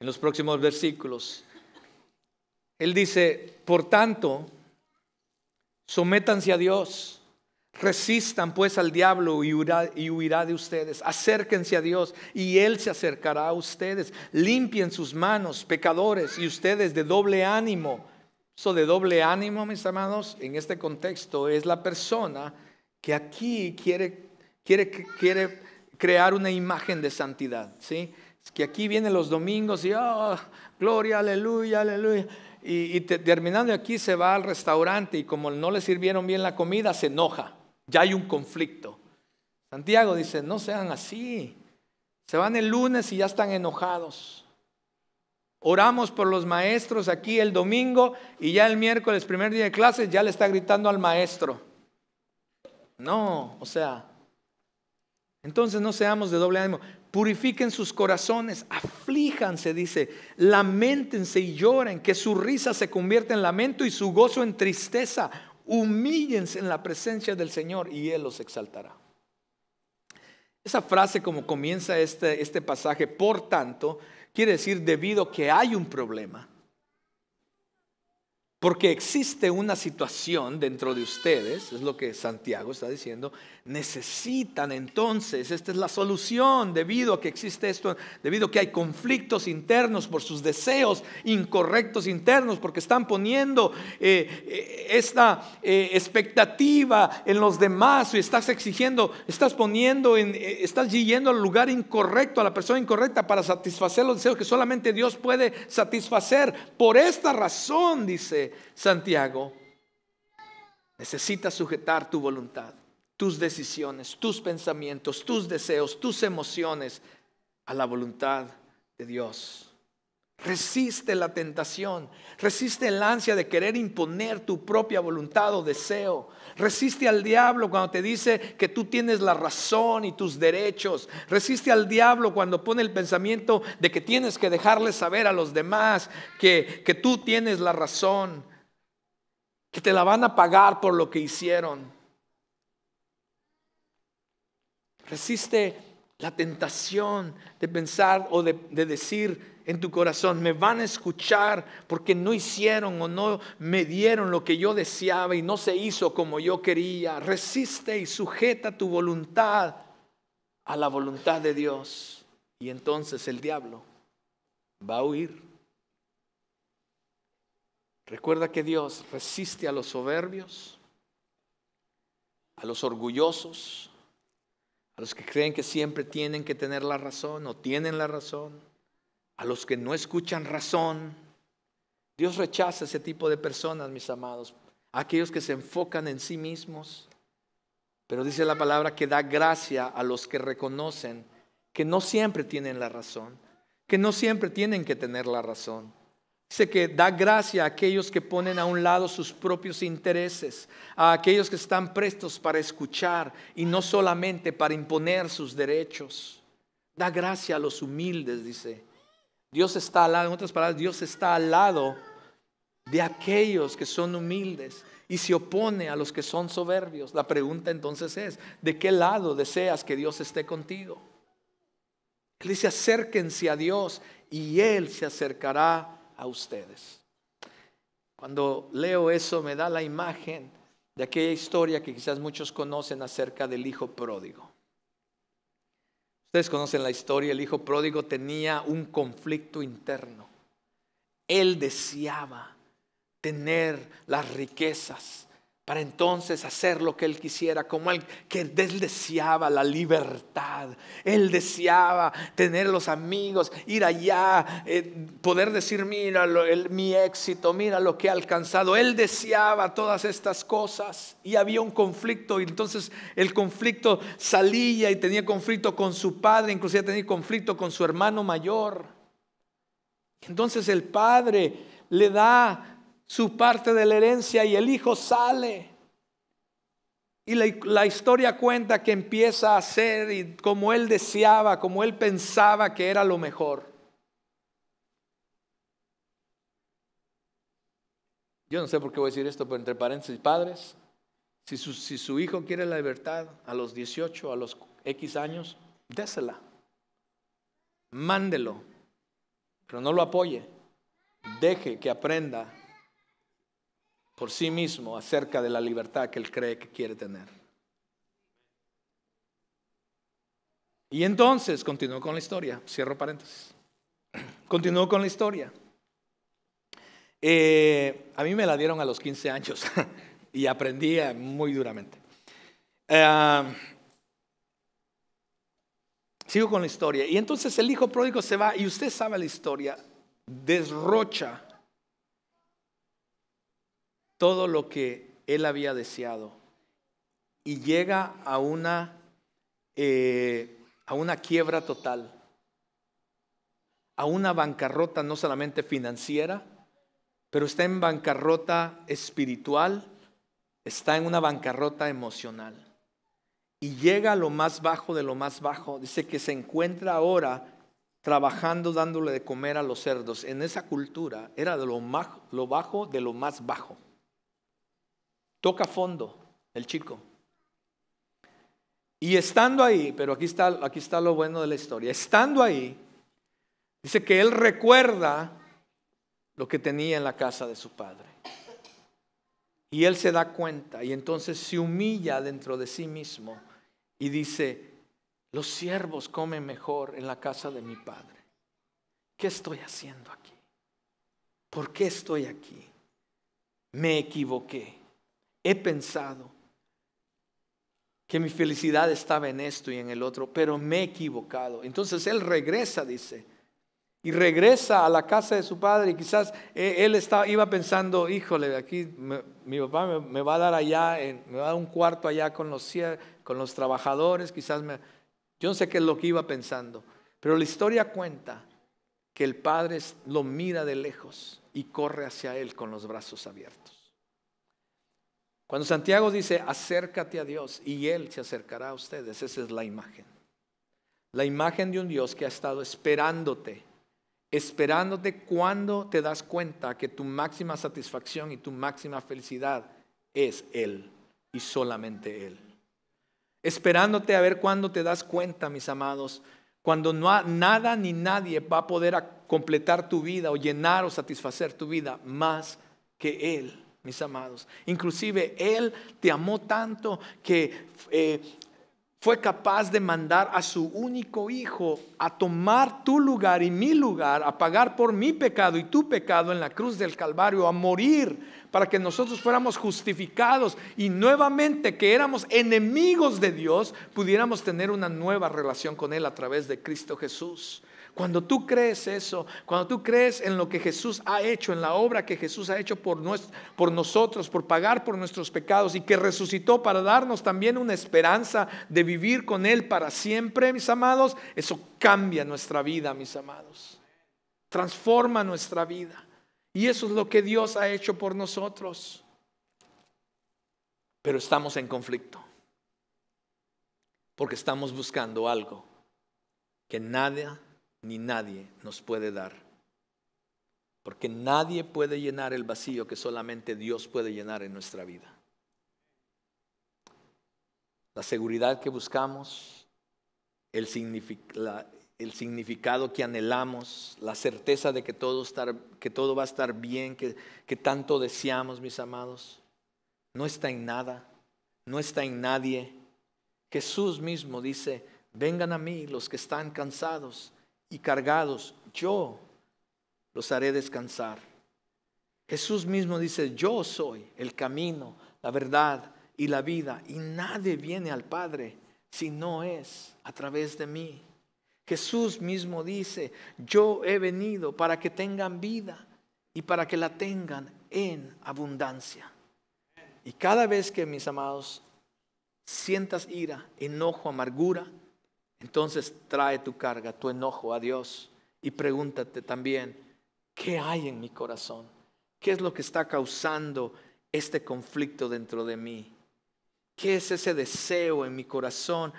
En los próximos versículos, él dice, por tanto, sométanse a Dios. Resistan pues al diablo y huirá de ustedes. Acérquense a Dios y Él se acercará a ustedes. Limpien sus manos, pecadores, y ustedes de doble ánimo. Eso de doble ánimo, mis amados, en este contexto es la persona que aquí quiere crear una imagen de santidad, ¿sí? Es que aquí vienen los domingos y gloria, aleluya, aleluya. Y terminando aquí se va al restaurante y como no le sirvieron bien la comida, se enoja. Ya hay un conflicto. Santiago dice, no sean así. Se van el lunes y ya están enojados. Oramos por los maestros aquí el domingo y ya el miércoles, primer día de clases, ya le está gritando al maestro. No, entonces no seamos de doble ánimo. purifiquen sus corazones, aflíjanse, dice, lamentense y lloren, que su risa se convierta en lamento y su gozo en tristeza. Humíllense en la presencia del Señor y Él los exaltará. Esa frase, como comienza este pasaje, por tanto, quiere decir debido que hay un problema. Porque existe una situación dentro de ustedes, es lo que Santiago está diciendo, necesitan entonces, esta es la solución, debido a que existe esto, debido a que hay conflictos internos por sus deseos incorrectos internos, porque están poniendo esta expectativa en los demás, y estás yendo al lugar incorrecto, a la persona incorrecta para satisfacer los deseos que solamente Dios puede satisfacer. Por esta razón, dice Santiago, necesitas sujetar tu voluntad, tus decisiones, tus pensamientos, tus deseos, tus emociones a la voluntad de Dios. Resiste la tentación, resiste el ansia de querer imponer tu propia voluntad o deseo. Resiste al diablo cuando te dice que tú tienes la razón y tus derechos. Resiste al diablo cuando pone el pensamiento de que tienes que dejarle saber a los demás que tú tienes la razón, que te la van a pagar por lo que hicieron. Resiste la tentación de pensar o de decir en tu corazón, me van a escuchar porque no hicieron o no me dieron lo que yo deseaba y no se hizo como yo quería. Resiste y sujeta tu voluntad a la voluntad de Dios, y entonces el diablo va a huir. Recuerda que Dios resiste a los soberbios, a los orgullosos, a los que creen que siempre tienen que tener la razón o tienen la razón, a los que no escuchan razón. Dios rechaza ese tipo de personas, mis amados, a aquellos que se enfocan en sí mismos. Pero dice la palabra que da gracia a los que reconocen que no siempre tienen la razón, que no siempre tienen que tener la razón. Dice que da gracia a aquellos que ponen a un lado sus propios intereses, a aquellos que están prestos para escuchar y no solamente para imponer sus derechos. Da gracia a los humildes, dice. Dios está al lado, en otras palabras, Dios está al lado de aquellos que son humildes y se opone a los que son soberbios. La pregunta entonces es, ¿de qué lado deseas que Dios esté contigo? Él dice, acérquense a Dios y Él se acercará a ustedes. Cuando leo eso me da la imagen de aquella historia que quizás muchos conocen acerca del hijo pródigo. Ustedes conocen la historia. El hijo pródigo tenía un conflicto interno. Él deseaba tener las riquezas para entonces hacer lo que él quisiera, como él deseaba la libertad. Él deseaba tener los amigos, ir allá, poder decir, mira mi éxito, mira lo que he alcanzado. Él deseaba todas estas cosas y había un conflicto, y entonces el conflicto salía y tenía conflicto con su padre, inclusive tenía conflicto con su hermano mayor. Entonces el padre le da su parte de la herencia y el hijo sale. Y la historia cuenta que empieza a hacer como él deseaba, como él pensaba que era lo mejor. Yo no sé por qué voy a decir esto, pero entre paréntesis, padres, si su hijo quiere la libertad a los 18, a los X años, désela. Mándelo, pero no lo apoye. Deje que aprenda por sí mismo acerca de la libertad que él cree que quiere tener. Y entonces continuó con la historia. Cierro paréntesis. Continuó con la historia. A mí me la dieron a los 15 años y aprendí muy duramente. Sigo con la historia. Y entonces el hijo pródigo se va, y usted sabe la historia, derrocha todo lo que él había deseado y llega a una quiebra total, a una bancarrota no solamente financiera, pero está en bancarrota espiritual, está en una bancarrota emocional. y llega a lo más bajo de lo más bajo. Dice que se encuentra ahora trabajando, dándole de comer a los cerdos. En esa cultura era de lo bajo de lo más bajo. Toca fondo el chico. Y estando ahí, pero aquí está lo bueno de la historia. Estando ahí, dice que él recuerda lo que tenía en la casa de su padre. Y él se da cuenta y entonces se humilla dentro de sí mismo y dice: los siervos comen mejor en la casa de mi padre. ¿Qué estoy haciendo aquí? ¿Por qué estoy aquí? Me equivoqué. He pensado que mi felicidad estaba en esto y en el otro, pero me he equivocado. Entonces él regresa, dice, y regresa a la casa de su padre. Y quizás él iba pensando: híjole, aquí mi papá me va a dar allá, me va a dar un cuarto allá con los trabajadores. Yo no sé qué es lo que iba pensando, pero la historia cuenta que el padre lo mira de lejos y corre hacia él con los brazos abiertos. Cuando Santiago dice: acércate a Dios y Él se acercará a ustedes, esa es la imagen. La imagen de un Dios que ha estado esperándote cuando te das cuenta que tu máxima satisfacción y tu máxima felicidad es Él y solamente Él. Esperándote a ver cuándo te das cuenta, mis amados, cuando nada ni nadie va a poder completar tu vida o llenar o satisfacer tu vida más que Él. Mis amados, inclusive Él te amó tanto que fue capaz de mandar a su único hijo a tomar tu lugar y mi lugar, a pagar por mi pecado y tu pecado en la cruz del Calvario, a morir para que nosotros fuéramos justificados y nuevamente, que éramos enemigos de Dios, pudiéramos tener una nueva relación con Él a través de Cristo Jesús. Cuando tú crees eso, cuando tú crees en lo que Jesús ha hecho, en la obra que Jesús ha hecho por nosotros, por pagar por nuestros pecados, y que resucitó para darnos también una esperanza de vivir con Él para siempre, mis amados, eso cambia nuestra vida, mis amados. Transforma nuestra vida. Y eso es lo que Dios ha hecho por nosotros. Pero estamos en conflicto, porque estamos buscando algo que nada ni nadie nos puede dar, porque nadie puede llenar el vacío que solamente Dios puede llenar en nuestra vida. La seguridad que buscamos, el significado que anhelamos, la certeza de que todo va a estar bien, que tanto deseamos, mis amados, no está en nada, no está en nadie. Jesús mismo dice: vengan a mí los que están cansados y cargados, yo los haré descansar. Jesús mismo dice: yo soy el camino, la verdad y la vida, y nadie viene al Padre si no es a través de mí. Jesús mismo dice: yo he venido para que tengan vida y para que la tengan en abundancia. Y cada vez que, mis amados, sientas ira, enojo, amargura, entonces trae tu carga, tu enojo a Dios y pregúntate también: ¿qué hay en mi corazón? ¿Qué es lo que está causando este conflicto dentro de mí? ¿Qué es ese deseo en mi corazón?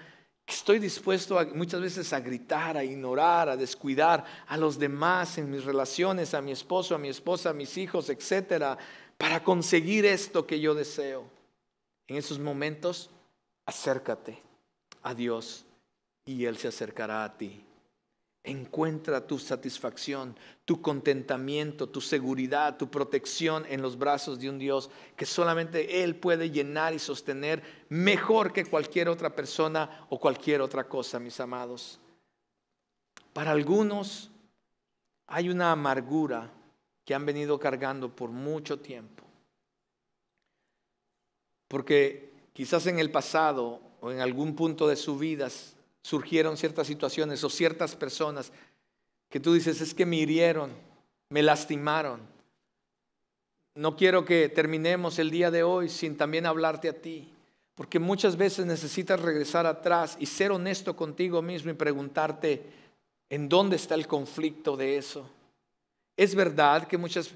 Estoy dispuesto muchas veces a gritar, a ignorar, a descuidar a los demás en mis relaciones, a mi esposo, a mi esposa, a mis hijos, etcétera, para conseguir esto que yo deseo. En esos momentos, acércate a Dios y Él se acercará a ti. Encuentra tu satisfacción, tu contentamiento, tu seguridad, tu protección en los brazos de un Dios que solamente Él puede llenar y sostener mejor que cualquier otra persona o cualquier otra cosa, mis amados. Para algunos hay una amargura que han venido cargando por mucho tiempo, porque quizás en el pasado o en algún punto de su vida surgieron ciertas situaciones o ciertas personas que tú dices: es que me hirieron, me lastimaron. No quiero que terminemos el día de hoy sin también hablarte a ti, porque muchas veces necesitas regresar atrás y ser honesto contigo mismo y preguntarte: ¿en dónde está el conflicto de eso? Es verdad que muchas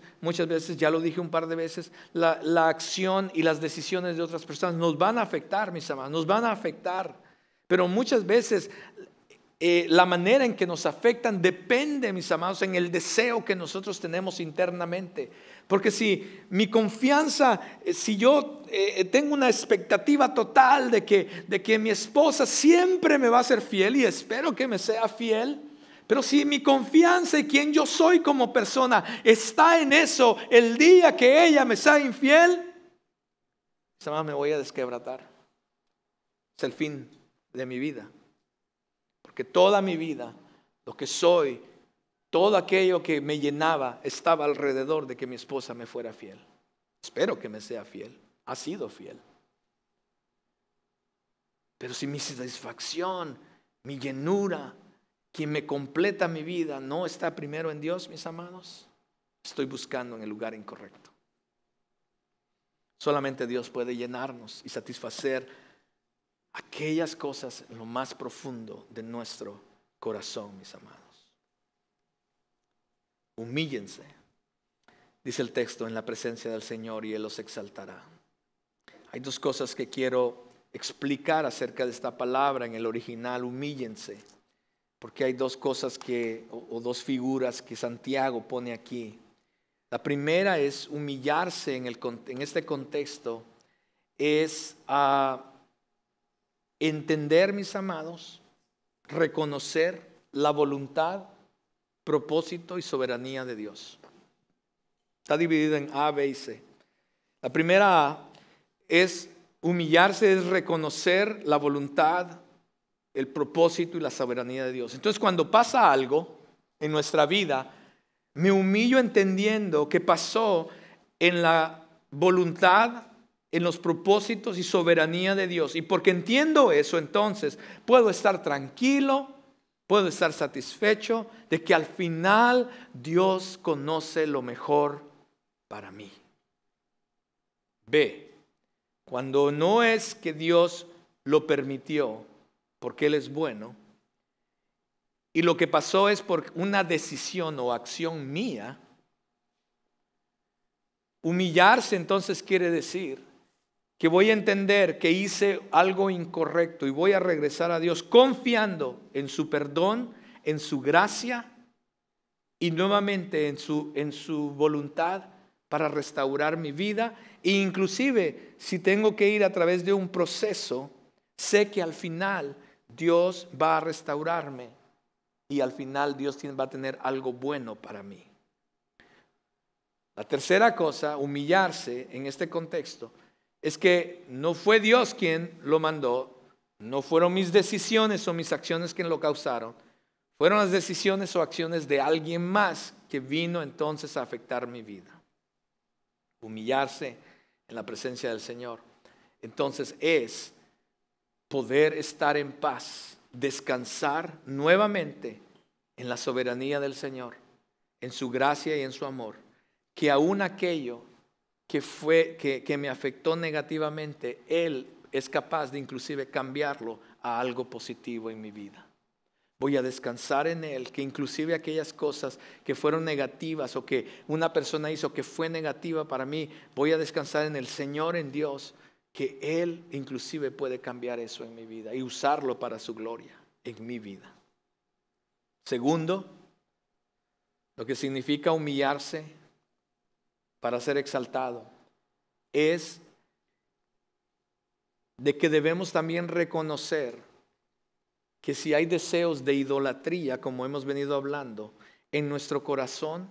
veces, ya lo dije un par de veces, la acción y las decisiones de otras personas nos van a afectar, mis amados, nos van a afectar. Pero muchas veces la manera en que nos afectan depende, mis amados, en el deseo que nosotros tenemos internamente. Porque si mi confianza, si yo tengo una expectativa total de que mi esposa siempre me va a ser fiel, y espero que me sea fiel, pero si mi confianza y quien yo soy como persona está en eso, el día que ella me sea infiel, me voy a desquebratar. Es el fin de mi vida. Porque toda mi vida, lo que soy, todo aquello que me llenaba, estaba alrededor de que mi esposa me fuera fiel. Espero que me sea fiel. Ha sido fiel. Pero si mi satisfacción, mi llenura, quien me completa mi vida, no está primero en Dios, mis amados, estoy buscando en el lugar incorrecto. Solamente Dios puede llenarnos y satisfacer aquellas cosas en lo más profundo de nuestro corazón, mis amados. Humíllense, dice el texto, en la presencia del Señor y Él los exaltará. Hay dos cosas que quiero explicar acerca de esta palabra en el original, humíllense, porque hay dos cosas o dos figuras que Santiago pone aquí. La primera es humillarse en este contexto, es entender, mis amados, reconocer la voluntad, propósito y soberanía de Dios. Está dividido en A, B y C. La primera A es humillarse, es reconocer la voluntad, el propósito y la soberanía de Dios. Entonces, cuando pasa algo en nuestra vida, me humillo entendiendo que pasó en la voluntad, en los propósitos y soberanía de Dios. Y porque entiendo eso, entonces puedo estar tranquilo, puedo estar satisfecho de que al final Dios conoce lo mejor para mí. B, cuando no es que Dios lo permitió, porque Él es bueno, y lo que pasó es por una decisión o acción mía, humillarse entonces quiere decir que voy a entender que hice algo incorrecto y voy a regresar a Dios confiando en su perdón, en su gracia y nuevamente en su voluntad para restaurar mi vida. E inclusive si tengo que ir a través de un proceso, sé que al final Dios va a restaurarme y al final Dios va a tener algo bueno para mí. La tercera cosa, humillarse en este contexto, es que no fue Dios quien lo mandó, no fueron mis decisiones o mis acciones quien lo causaron, fueron las decisiones o acciones de alguien más que vino entonces a afectar mi vida. Humillarse en la presencia del Señor, entonces es poder estar en paz, descansar nuevamente en la soberanía del Señor, en su gracia y en su amor, que aún aquello que me afectó negativamente, Él es capaz de inclusive cambiarlo a algo positivo en mi vida. Voy a descansar en Él, que inclusive aquellas cosas que fueron negativas o que una persona hizo que fue negativa para mí, voy a descansar en el Señor, en Dios, que Él inclusive puede cambiar eso en mi vida y usarlo para su gloria en mi vida. Segundo, lo que significa humillarse para ser exaltado es de que debemos también reconocer que si hay deseos de idolatría, como hemos venido hablando, en nuestro corazón,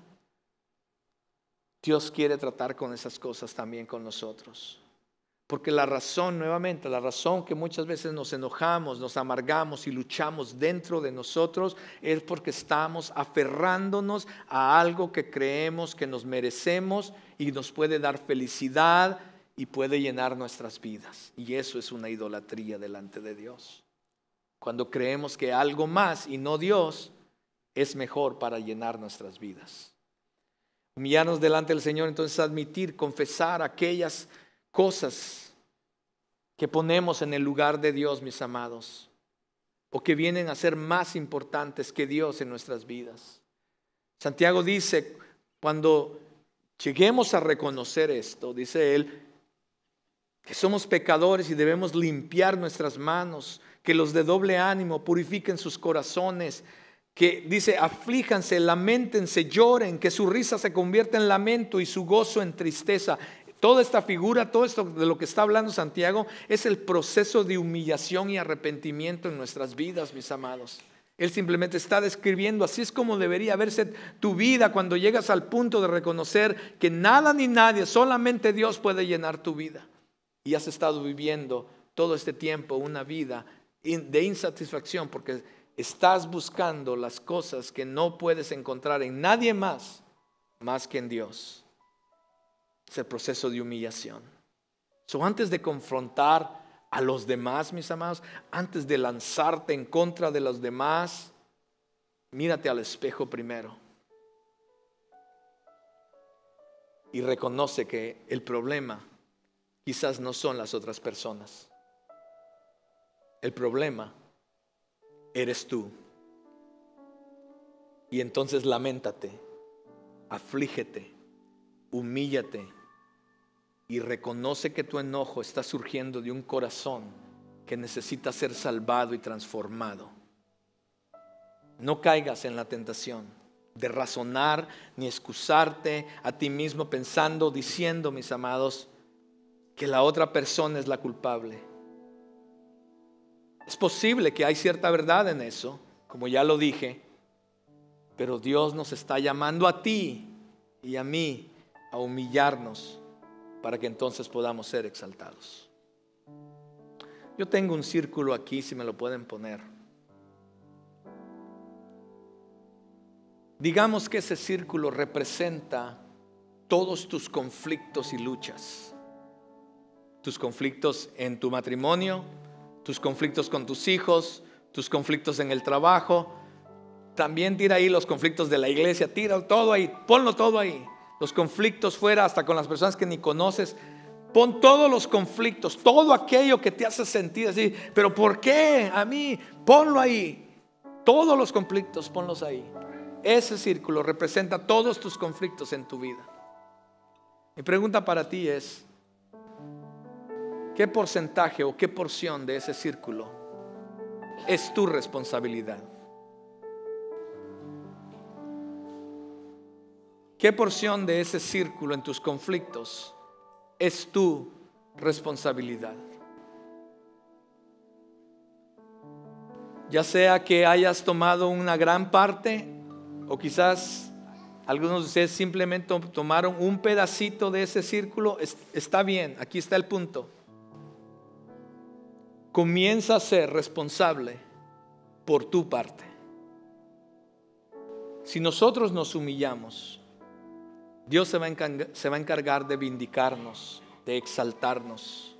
Dios quiere tratar con esas cosas también con nosotros. Porque la razón, nuevamente, la razón que muchas veces nos enojamos, nos amargamos y luchamos dentro de nosotros es porque estamos aferrándonos a algo que creemos que nos merecemos y nos puede dar felicidad y puede llenar nuestras vidas. Y eso es una idolatría delante de Dios. Cuando creemos que algo más y no Dios es mejor para llenar nuestras vidas. Humillarnos delante del Señor, entonces admitir, confesar aquellas cosas que ponemos en el lugar de Dios, mis amados, o que vienen a ser más importantes que Dios en nuestras vidas. Santiago dice, Cuando lleguemos a reconocer esto, dice él, que somos pecadores y debemos limpiar nuestras manos, que los de doble ánimo purifiquen sus corazones, que dice, aflíjanse, lamentense, lloren, que su risa se convierta en lamento y su gozo en tristeza. Toda esta figura, todo esto de lo que está hablando Santiago, es el proceso de humillación y arrepentimiento en nuestras vidas, mis amados. Él simplemente está describiendo, así es como debería verse tu vida cuando llegas al punto de reconocer que nada ni nadie, solamente Dios puede llenar tu vida. Y has estado viviendo todo este tiempo una vida de insatisfacción porque estás buscando las cosas que no puedes encontrar en nadie más que en Dios. Es el proceso de humillación. Antes de confrontar a los demás, mis amados, antes de lanzarte en contra de los demás, mírate al espejo primero y reconoce que el problema quizás no son las otras personas. El problema eres tú. Y entonces lamentate, aflígete, humíllate y reconoce que tu enojo está surgiendo de un corazón que necesita ser salvado y transformado. No caigas en la tentación de razonar ni excusarte a ti mismo pensando, diciendo, mis amados, que la otra persona es la culpable. Es posible que hay cierta verdad en eso, como ya lo dije, pero Dios nos está llamando a ti y a mí a humillarnos para que entonces podamos ser exaltados. Yo tengo un círculo aquí, si me lo pueden poner. Digamos que ese círculo representa todos tus conflictos y luchas. Tus conflictos en tu matrimonio, tus conflictos con tus hijos, tus conflictos en el trabajo. También tira ahí los conflictos de la iglesia, tira todo ahí, ponlo todo ahí. Los conflictos fuera, hasta con las personas que ni conoces. Pon todos los conflictos, todo aquello que te hace sentir así. Pero ¿por qué a mí? Ponlo ahí. Todos los conflictos, ponlos ahí. Ese círculo representa todos tus conflictos en tu vida. Mi pregunta para ti es, ¿qué porcentaje o qué porción de ese círculo es tu responsabilidad? ¿Qué porción de ese círculo en tus conflictos es tu responsabilidad? Ya sea que hayas tomado una gran parte o quizás algunos de ustedes simplemente tomaron un pedacito de ese círculo. Está bien, aquí está el punto. Comienza a ser responsable por tu parte. Si nosotros nos humillamos, Dios se va a encargar de vindicarnos, de exaltarnos.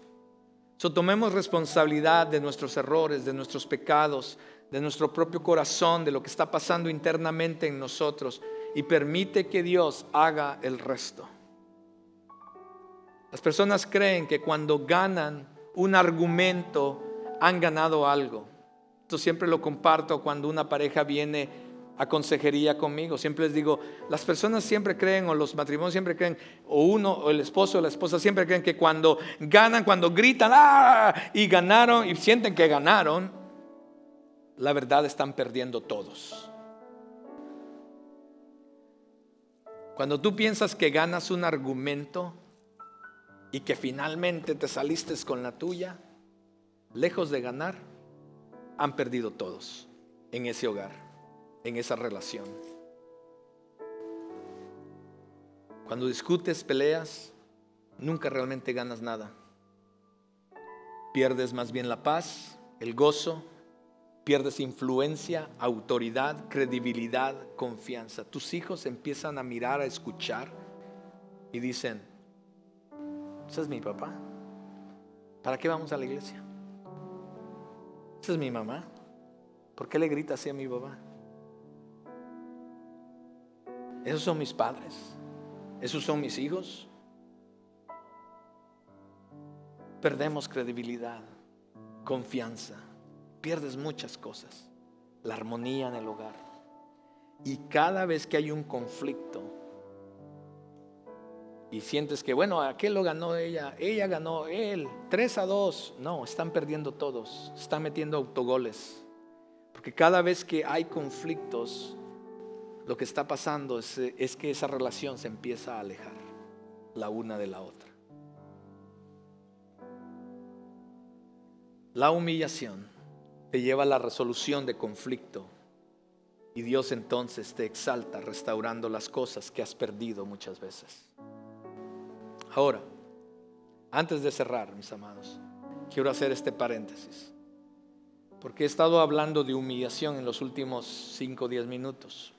Tomemos responsabilidad de nuestros errores, de nuestros pecados, de nuestro propio corazón, de lo que está pasando internamente en nosotros, y permite que Dios haga el resto. Las personas creen que cuando ganan un argumento han ganado algo. Esto siempre lo comparto cuando una pareja viene a consejería conmigo. Siempre les digo, las personas siempre creen, o los matrimonios siempre creen, o uno, o el esposo o la esposa siempre creen que cuando ganan, cuando gritan ¡ah! Y ganaron, y sienten que ganaron, la verdad están perdiendo todos. Cuando tú piensas que ganas un argumento y que finalmente te saliste con la tuya, lejos de ganar, han perdido todos en ese hogar, en esa relación. Cuando discutes, peleas, nunca realmente ganas nada. Pierdes más bien la paz, el gozo, pierdes influencia, autoridad, credibilidad, confianza. Tus hijos empiezan a mirar, a escuchar y dicen, ese es mi papá, ¿para qué vamos a la iglesia? Esa es mi mamá, ¿por qué le grita así a mi papá? Esos son mis padres, esos son mis hijos. Perdemos credibilidad, confianza, pierdes muchas cosas, la armonía en el hogar. Y cada vez que hay un conflicto, y sientes que, bueno, aquel lo ganó ella ganó él, 3-2. No, están perdiendo todos, están metiendo autogoles. Porque cada vez que hay conflictos, lo que está pasando es que esa relación se empieza a alejar la una de la otra. La humillación te lleva a la resolución de conflicto y Dios entonces te exalta restaurando las cosas que has perdido muchas veces. Ahora, antes de cerrar, mis amados, quiero hacer este paréntesis, porque he estado hablando de humillación en los últimos 5 o 10 minutos.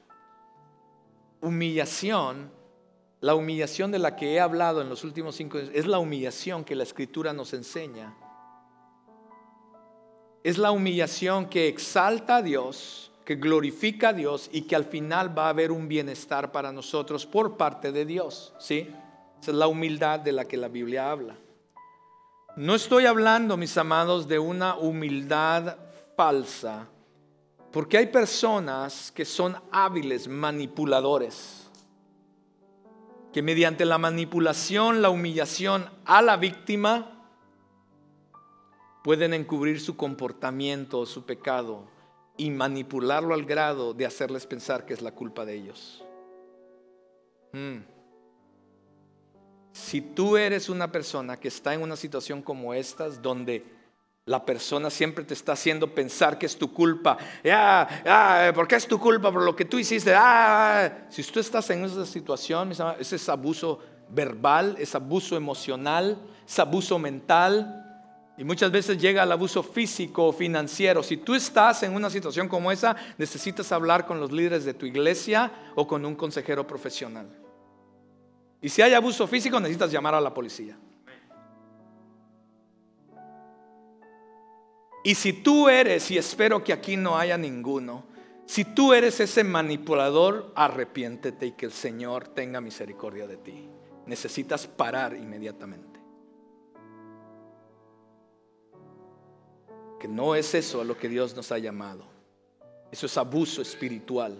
Humillación, la humillación de la que he hablado en los últimos 5 días, es la humillación que la Escritura nos enseña. Es la humillación que exalta a Dios, que glorifica a Dios y que al final va a haber un bienestar para nosotros por parte de Dios, ¿sí? Esa es la humildad de la que la Biblia habla. No estoy hablando, mis amados, de una humildad falsa, porque hay personas que son hábiles manipuladores, que mediante la manipulación, la humillación a la víctima, pueden encubrir su comportamiento, su pecado, y manipularlo al grado de hacerles pensar que es la culpa de ellos. Si tú eres una persona que está en una situación como estas, donde la persona siempre te está haciendo pensar que es tu culpa, ¿por qué es tu culpa? Por lo que tú hiciste. Si tú estás en esa situación, ese es abuso verbal, es abuso emocional, es abuso mental. Y muchas veces llega al abuso físico o financiero. Si tú estás en una situación como esa, necesitas hablar con los líderes de tu iglesia o con un consejero profesional. Y si hay abuso físico, necesitas llamar a la policía. Y si tú eres, y espero que aquí no haya ninguno, si tú eres ese manipulador, arrepiéntete y que el Señor tenga misericordia de ti. Necesitas parar inmediatamente. Que no es eso a lo que Dios nos ha llamado. Eso es abuso espiritual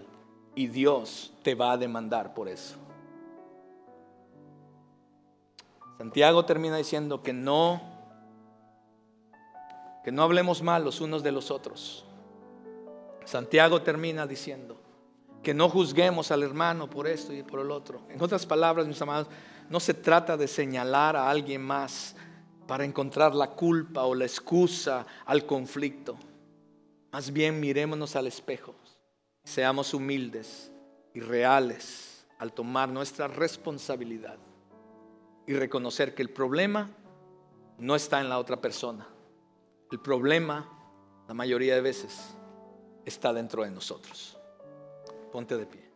y Dios te va a demandar por eso. Santiago termina diciendo que no hablemos mal los unos de los otros. Santiago termina diciendo que no juzguemos al hermano por esto y por el otro. En otras palabras, mis amados, no se trata de señalar a alguien más para encontrar la culpa o la excusa al conflicto. Más bien mirémonos al espejo, seamos humildes y reales al tomar nuestra responsabilidad y reconocer que el problema no está en la otra persona. El problema, la mayoría de veces, está dentro de nosotros. Ponte de pie.